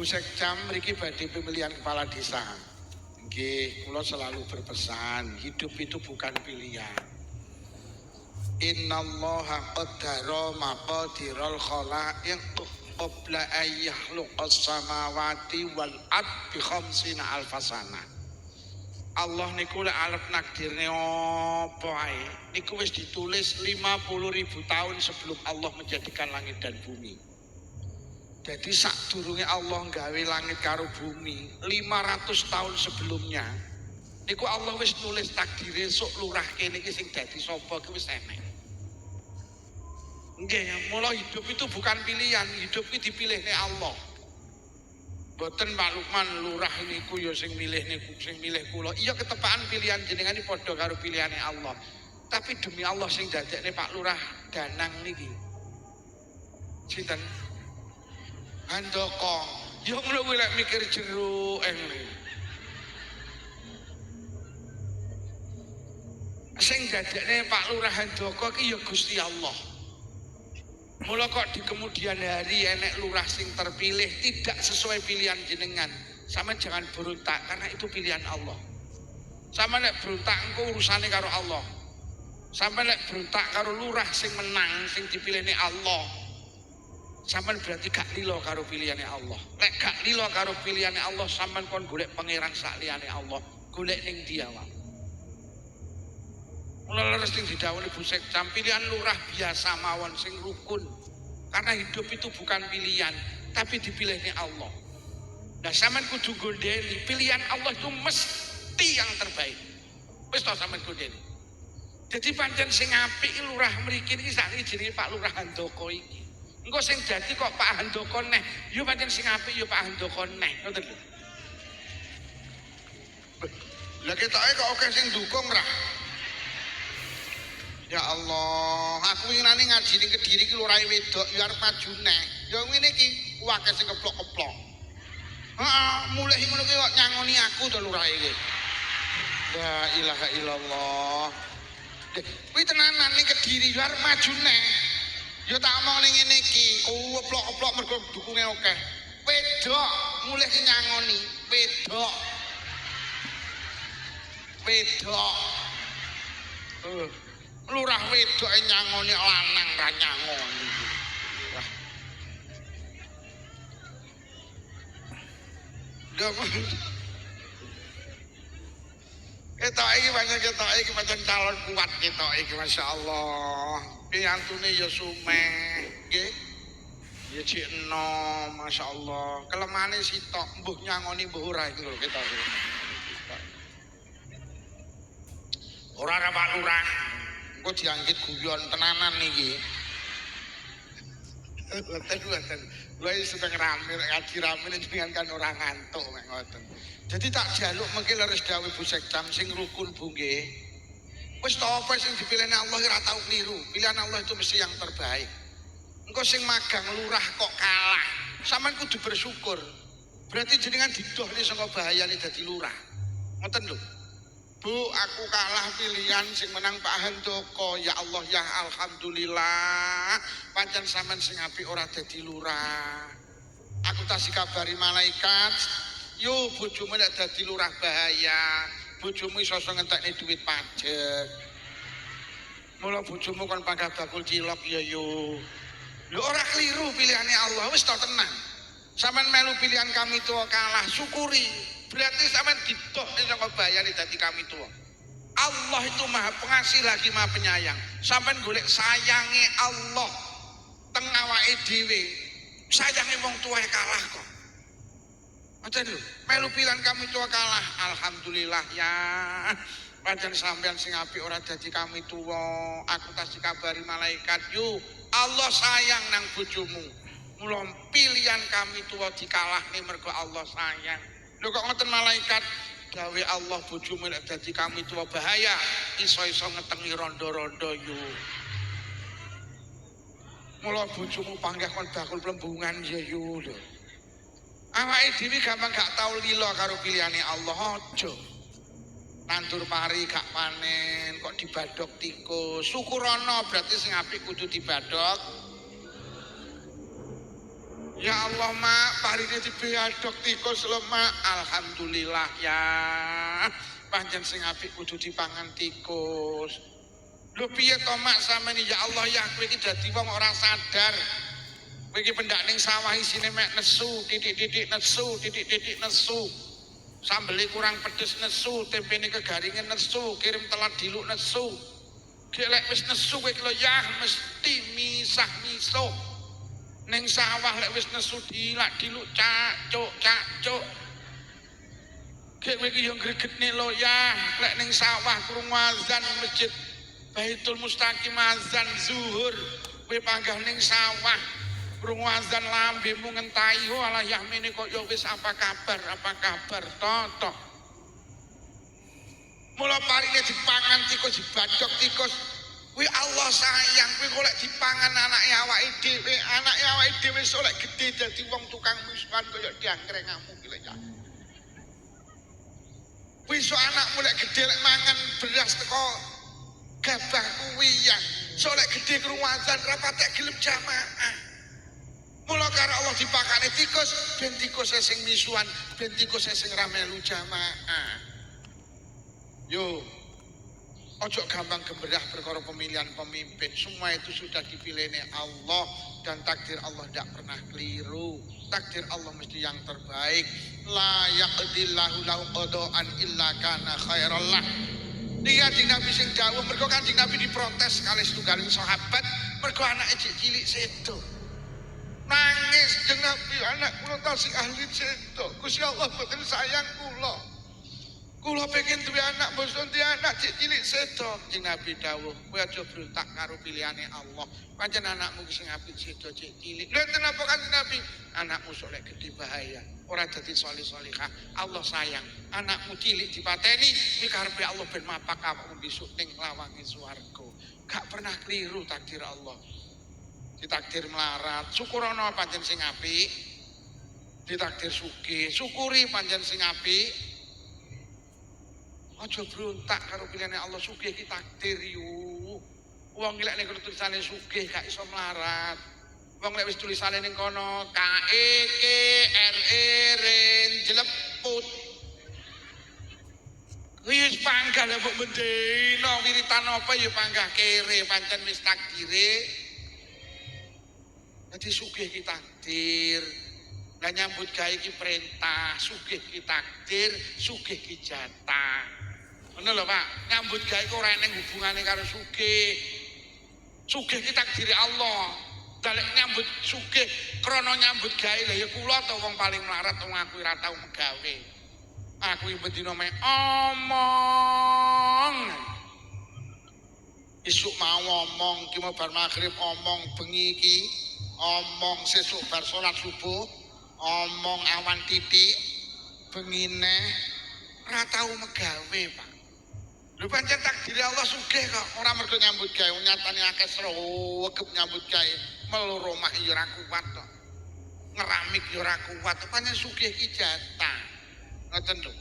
Bu Sekjam mriki badhe pemilihan kepala desa. Nggih, kula selalu berpesan, hidup itu bukan pilihan. Innallaha qaddara maqadiral khalaiq qabla ayyahluqas samawati wal ard bi khamsina alfasana. Allah niku lek arep nakdirne apa ae niku wis ditulis 50.000 tahun sebelum Allah menjadikan langit dan bumi. Jadi sadurunge Allah gawe langit karo bumi 500 tahun sebelumnya niku Allah wis nulis takdire sok lurah kene iki sing dadi sapa ki wis enek. Nggih, mula hidup itu bukan pilihan, hidup iki dipilihne Allah. Boten Pak Lukman lurah niku ya sing milih niku sing milih kula. Iya ketepaan pilihan jenengan iki padha karo pilihane Allah. Tapi demi Allah sing dadekne Pak Lurah Danang niki. Sinten? Handoko. Ya ngono kuwi lek mikir jeruk sing dadekne Pak Lurah Handoko iki ya Gusti Allah. Mula kok di kemudian hari enek lurah sing terpilih tidak sesuai pilihan jenengan, sama jangan berontak karena itu pilihan Allah. Sama nek berontak engko urusane karo Allah. Sama nek berontak karo lurah sing menang sing dipilihne Allah. Sampeyan berarti gak lilo karo pilihane Allah. Nek gak lilo karo pilihane Allah, sampeyan kon golek pangeran sakliyane Allah, golek ning dia wae. Mula leres sing didhawuhi Bu Sekjam, pilihan lurah biasa mawon sing rukun. Karena hidup itu bukan pilihan, tapi dipilihnya Allah. Nah, sampean kudu gondeli, pilihan Allah itu mesti yang terbaik. Wis to sampean gondeli. Jadi pancen sing apik lurah mriki iki sakniki jenenge Pak Lurah Handoko iki. Engko sing dadi kok Pak Handoko neh, yo pancen sing apik yo Pak Handoko neh, ngoten lho. Lah ketoke kok akeh sing dukung ra? Ya Allah, aku ingin ngaji ning Kediri ki lurahe wedok ya arep maju neh. Ya ngene iki akeh sing keplok-keplok. Heeh, mulih ngono ki kok nyangoni aku to lurahe iki. La ilaha illallah. Kuwi tenanan ning Kediri ya arep maju neh. Ya tak omong ning ngene iki, keplok-keplok mergo dukunge akeh. Wedok mulih ki nyangoni, wedok. Wedok. Lurah wedok nyangoni lanang ra nyangoni. Wah. Ketok iki pancen calon kuat ketok iki masyaallah. Piyantune ya sumeh, nggih. Ya cik enom masyaallah. Kelemane sitok mbuh nyangoni mbuh ora iki lho ketok. Ora ra Pak Lurah. Kok dianggit guyon tenanan niki. Ngoten. Lha sedang rame ngaji rame jenengan kan ora ngantuk mek ngoten. Jadi tak jaluk mengki leres dawuh Bu Sekjam sing rukun Bu nggih. Wis to apa sing dipilihne Allah ora tau kliru. Pilihan Allah itu mesti yang terbaik. Engko sing magang lurah kok kalah. Sampeyan kudu bersyukur. Berarti jenengan didohne saka bahayane dadi lurah. Ngoten lho. Bu, aku kalah pilihan sing menang Pak Handoko. Ya Allah ya alhamdulillah. Pancen sampean sing apik ora dadi lurah. Aku tasih kabari malaikat. Yo bojomu nek dadi lurah bahaya. Bojomu iso ngentekne duit pajak. Mula bojomu kon pangkat bakul cilok ya yo. Lho ora kliru pilihane Allah, wis to tenang. Sampeyan melu pilihan kami tua kalah, syukuri. Berarti sampean didohne saka bayane dadi kami tua. Allah itu Maha Pengasih lagi Maha Penyayang. Sampean golek sayange Allah teng awake dhewe. Sayange wong tuae kalah kok. Ngoten lho, melu pilihan kami tua kalah. Alhamdulillah ya. Pancen sampean sing apik ora dadi kami tua. Aku tas dikabari malaikat, "Yo, Allah sayang nang bojomu." Mula pilihan kami tua dikalahne mergo Allah sayang. Lho kok ngoten malaikat, gawe Allah bojomu nek dadi kami tua bahaya, iso-iso ngetengi rondo-rondo yo. Mula bojomu panggah kon bakul plembungan ya yo lho. Awake dhewe gampang gak tau lila karo pilihane Allah aja. Nandur pari gak panen kok dibadhok tikus. Syukurana berarti sing apik kudu dibadhok. Ya Allah mak, parine dibeadok tikus lho mak. Alhamdulillah ya. Panjen sing apik kudu dipangan tikus. Lho piye to mak sampeyan ya Allah ya kowe iki dadi wong ora sadar. Kowe iki pendak ning sawah isine mek nesu, titik-titik nesu, titik-titik nesu. Sambele kurang pedes nesu, tempene kegaringen nesu, kirim telat diluk nesu. Gek lek wis nesu kowe iki lho ya mesti misah-misuh. Ning sawah lek wis nesu dilak diluk cacuk. Gek kowe iki yo gregetne lho ya, lek ning sawah krungu azan masjid Baitul Mustaqim azan zuhur, kowe panggah ning sawah krungu azan lambemu ngentahi ho alah yahmene kok yo wis apa kabar toh. Mula parine dipangan tikus dibadhok tikus. Kuwi Allah sayang kuwi kok lek dipangan anake awake dhewe sok lek gedhe dadi wong tukang musuhan kaya diangkrengmu ki lek ya. Kuwi sok anakmu lek gedhe lek mangan beras teko gabah kuwi ya. Sok lek gedhe krungu azan ra patek gelem jamaah. Mula karo Allah dipakane tikus ben tikus sing misuhan, ben tikus sing ra melu jamaah. Yo, ojo gampang gemerah perkara pemilihan pemimpin. Semua itu sudah dipilihnya Allah dan takdir Allah tidak pernah keliru. Takdir Allah mesti yang terbaik. La yaqdillahu lahu qada'an illa kana khairallah. Dia di Nabi sing dawuh mergo Kanjeng Nabi diprotes kali setunggaling sahabat mergo anake cilik sedo. Nangis Kanjeng Nabi, anak kula tasih ahli sedo. Gusti Allah boten sayang kula. Kula pengen duwe anak bosan duwe anak cilik sedo. Kanjeng Nabi dawuh, kowe aja brontak karo pilihane Allah. Pancen anakmu sing apik sedo cilik. Lha kenapa Kanjeng Nabi? Anakmu sok lek gedhe bahaya, ora dadi salih-salihah. Allah sayang. Anakmu cilik dipateni, iki karepe Allah ben mapak awakmu besok ning lawange swarga. Gak pernah keliru takdir Allah. Ditakdir melarat, syukurana pancen sing apik. Ditakdir sugih, syukuri pancen sing apik. Aja brontak karo pilihane Allah sugih iki takdir yu. Wong lek nek tulisane sugih gak iso melarat. Wong lek wis tulisane ning kono KEKRE jeleput. Wis panggah lek mbok mendina wiritan apa ya panggah kere pancen wis takdire. Dadi sugih iki takdir. Lah nyambut gawe iki perintah, sugih iki takdir, sugih iki jatah. Ngono lho Pak, nyambut gawe kok ora eneng hubungane karo sugih. Sugih ki takdire Allah. Dalek nyambut sugih krana nyambut gawe lha ya kula to wong paling melarat wong aku ora tau megawe. Aku iki bendina mek omong. Isuk mau omong, ki mau bar magrib omong, bengi iki omong, sesuk bar salat subuh omong, awan titik bengine ora tau megawe Pak. Lho pancen takdir Allah sugih kok, ora mergo nyambut gawe nyatane akeh sregep nyambut gawe melu omah ya ora kuat kok. Ngeramik ya ora kuat, pancen sugih iki jatah. Ngoten lho.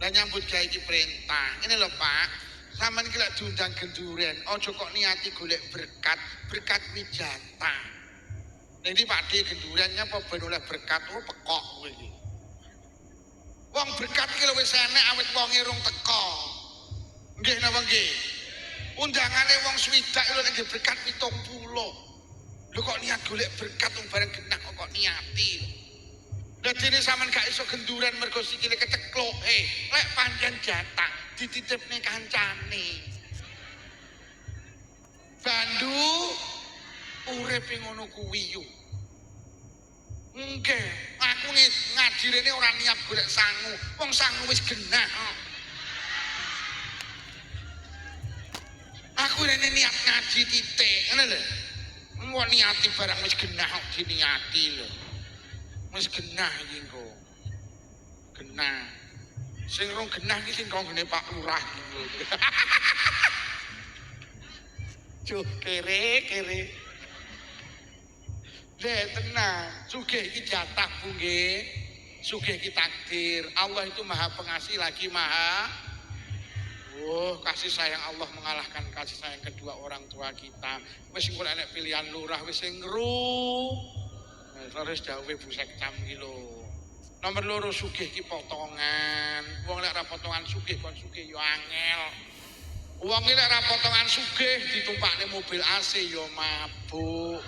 Lah nyambut gawe iki perintah. Ngene lho Pak, sampeyan iki lek diundang genduren, aja kok niati golek berkat, berkat kuwi jatah. Nek Pak D gendurennya apa ben oleh berkat pekok kowe iki. Wong berkat iki lho wis enek awit wonge rung teko. Nggih napa nggih? Undangane wong swidak lho nek berkat 70. Lho kok niat golek berkat wong bareng genah kok niati. Dadine sampean gak iso genduren mergo sikile kecekloke. Lek pancen jatah dititipne kancane. Bandu urip ngono kuwi yo. Nggih, aku ngaji rene ora niat golek sangu. Wong sangu wis genah. Aku rene niat ngaji titik, ngono lho. Wong niati barang wis genah kok diniati lho. Wis genah iki engko. Genah. Sing rong genah iki sing konggone Pak Lurah iki. Cuk kere. Tenang, sugih iki jatah Bu nggih. Sugih iki takdir. Allah itu Maha Pengasih lagi Maha kasih sayang Allah mengalahkan kasih sayang kedua orang tua kita. Wis engko nek pilihan lurah wis sing Leres dawuh Busekcam iki lho. Nomor loro sugih ki potongan. Wong lek ra potongan sugih kon sugih yo angel. Wong iki lek ra potongan sugih ditumpakne mobil AC yo mabuk.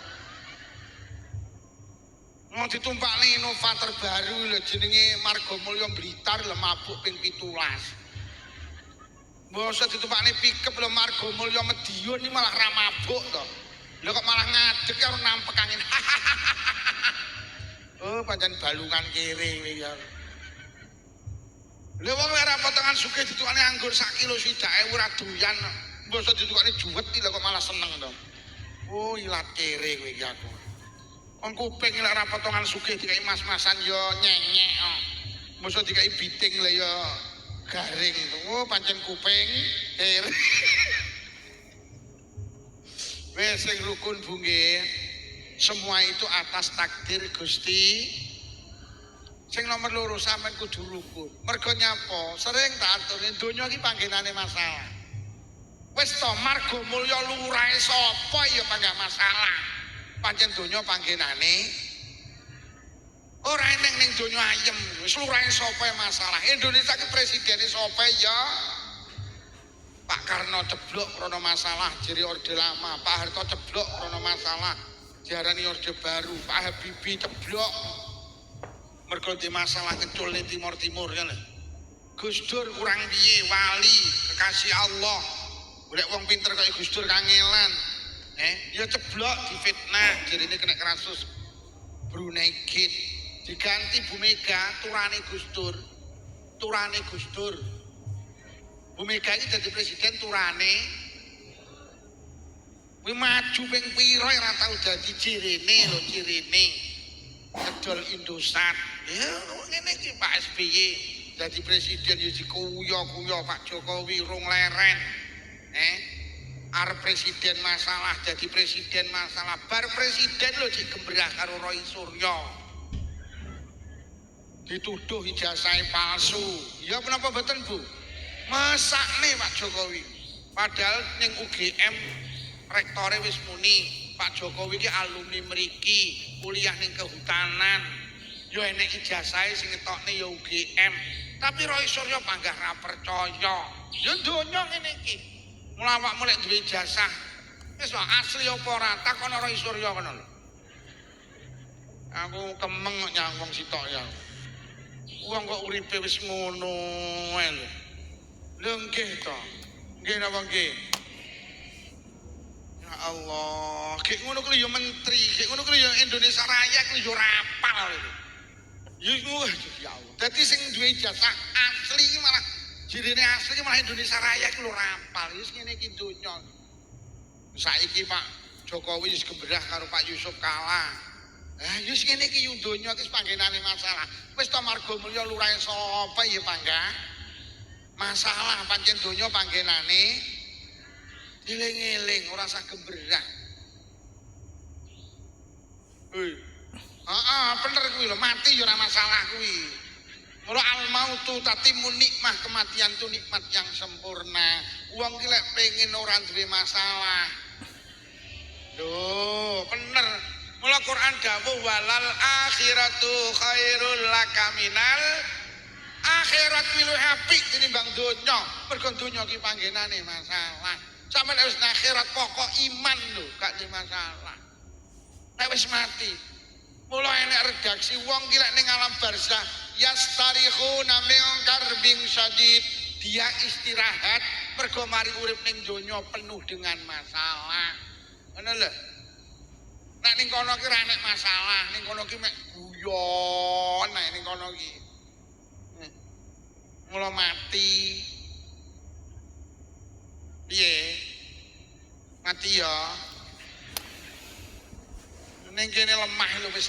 Mau ditumpakne inovator baru lho jenenge Margomulyo Blitar lho mabuk ping 17. Mosok ditumpakne pickup lho Margomulyo Madiun iki malah ra mabuk to. Lho kok malah ngadeg karo nampek angin. Oh, pancen balungan kere iki ya. Lha wong ora potongan sugih ditukane anggur sak kilo sidake ora doyan. Mosok ditukane juwet iki lho kok malah seneng to. Oh, ilat kere kowe iki aku. Wong kuping lek ora potongan sugih dikai mas-masan yo nyenyek kok. Mosok dikai biting lho yo garing. Oh, pancen kuping kere. Wes sing rukun Bu nggih. Semua itu atas takdir Gusti. Sing nomor loro sampean kudu rukun. Mergo nyapa? Sering tak aturi donya iki panggenane masalah. Wis to Margomulyo lurahe sapa ya panggah masalah. Pancen donya panggenane ora eneng ning donya ayem. Wis lurahe sapa masalah. Indonesia ki presidene sapa ya? Pak Karno ceblok krana masalah jere Orde Lama, Pak Harto ceblok krana masalah diarani Orde Baru, Pak Habibie ceblok mergo di masalah kecul ning timur-timur kan. Gus Dur kurang piye wali kekasih Allah. Golek wong pinter kaya Gus Dur kangelan. Ya ceblok difitnah jarine kena kasus Brunei Gate. Diganti Bu Mega turane Gus Dur. Turane Gus Dur. Bu Mega iki dadi presiden turane kuwi maju ping pira ora tau dadi cirene lho cirene kedol Indosat ya ngene iki Pak SBY dadi presiden ya dikuyo-kuyo Pak Jokowi rung leren arep presiden masalah dadi presiden masalah bar presiden lho digembrah karo Roy Suryo dituduh ijazah palsu ya kenapa mboten Bu masakne Pak Jokowi padahal ning UGM rektore wis muni Pak Jokowi ki alumni mriki kuliah ning kehutanan yo enek ijazahe sing ngetokne ya UGM tapi Roy Suryo panggah ra percaya ya donya ngene iki mula awakmu lek duwe ijazah wis asli apa ora takon Roy Suryo kono lho aku kemeng nyang wong sitok ya wong kok uripe wis ngono ae lho lho nggih to nggih napa nggih Allah, kayak ngono kuwi ya menteri, kayak ngono kuwi ya Indonesia Raya kuwi ya rapal itu. Ya Allah. Dadi sing duwe ijazah asli iki malah jirine asli iki malah Indonesia Raya kuwi lho rapal. Wis ngene iki donya. Saiki Pak Jokowi wis gembrah karo Pak Yusuf Kala. Wis ngene iki yo donya iki panggenane masalah. Wis to Margomulyo lurahe sapa ya panggah? Masalah pancen donya panggenane eling-eling ora usah gembrah. Bener kuwi lho, mati ya ora masalah kuwi. Mula al mautu tatimun nikmah, kematian itu nikmat yang sempurna. Wong ki lek pengen ora duwe masalah. Lho, bener. Mula Quran dawuh walal akhiratu khairul laka minal akhirat luwih apik tinimbang donya. Mergo donya ki panggenane masalah. Sampeyan wis akhirat pokok iman lho, gak di masalah. Nek wis mati. Mula enek redaksi wong ki lek ning alam barzah yastarikhuna min karbin syadid. Dia istirahat mergo mari urip ning donya penuh dengan masalah. Ngono lho. Nek ning kono ki ora enek masalah, ning kono ki mek guyon nek ning kono ki. Mula mati. Piye? Mati ya. Ning kene lemah lho wis